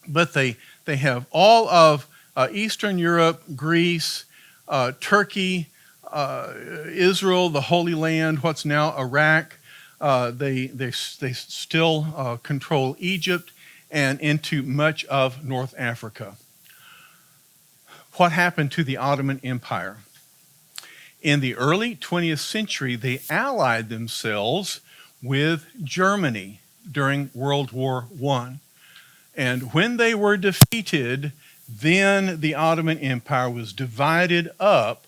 but they have all of Eastern Europe, Greece, Turkey, Israel, the Holy Land, what's now Iraq. They still control Egypt and into much of North Africa. What happened to the Ottoman Empire? In the early 20th century, they allied themselves with Germany during World War I. And when they were defeated, then the Ottoman Empire was divided up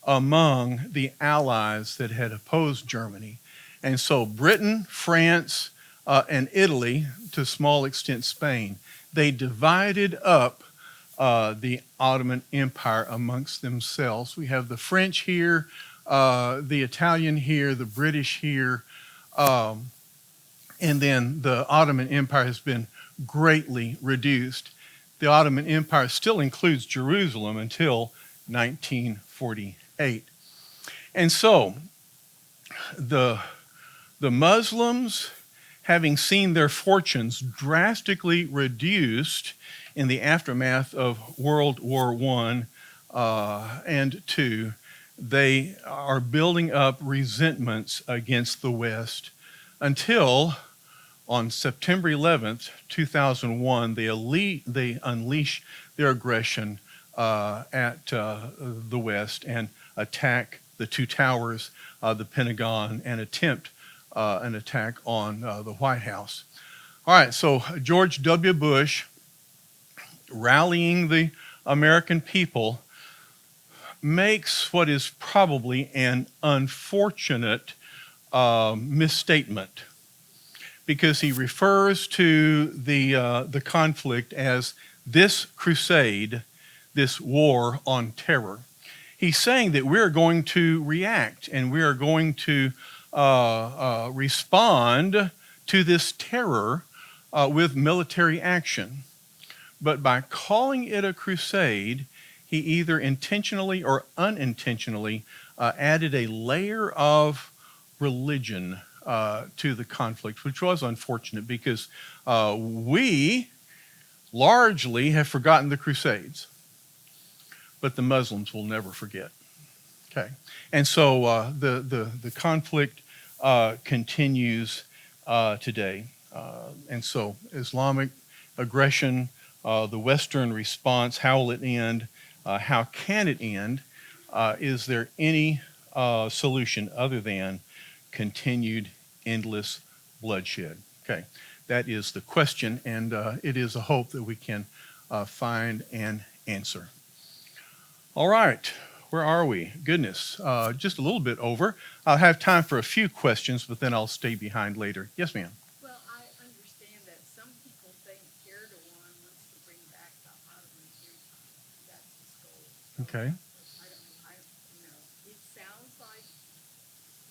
among the allies that had opposed Germany. And so Britain, France, and Italy, to a small extent Spain, they divided up the Ottoman Empire amongst themselves. We have the French here, the Italian here, the British here, and then the Ottoman Empire has been greatly reduced. The Ottoman Empire still includes Jerusalem until 1948. And so the Muslims, having seen their fortunes drastically reduced in the aftermath of World War I and II, they are building up resentments against the West until on September 11th, 2001, they unleash their aggression at the West and attack the two towers, the Pentagon, and attempt an attack on the White House. All right, so George W. Bush, rallying the American people, makes what is probably an unfortunate misstatement, because he refers to the conflict as this crusade, this war on terror. He's saying that we're going to react and we are going to respond to this terror with military action. But by calling it a crusade, he either intentionally or unintentionally added a layer of religion to the conflict, which was unfortunate because we largely have forgotten the Crusades, but the Muslims will never forget. Okay, and so the conflict continues today, and so Islamic aggression the Western response, how will it end? How can it end? Is there any solution other than continued endless bloodshed? Okay, that is the question, and it is a hope that we can find an answer. All right, where are we? Goodness, just a little bit over. I'll have time for a few questions, but then I'll stay behind later. Yes, ma'am. Well, I understand that some people think Erdogan wants to bring back the Ottoman Empire. That's his goal. So Okay. it sounds like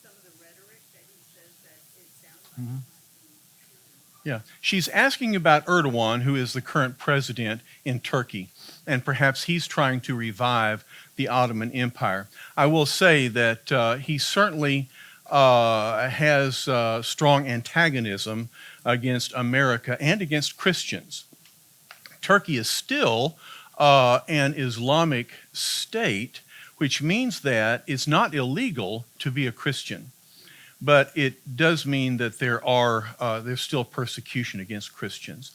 some of the rhetoric that he says that it sounds like Mhm. it might be true. Yeah, she's asking about Erdogan, who is the current president in Turkey, and perhaps he's trying to revive the Ottoman Empire. I will say that he certainly has strong antagonism against America and against Christians. Turkey is still an Islamic state, which means that it's not illegal to be a Christian. But it does mean that there's still persecution against Christians.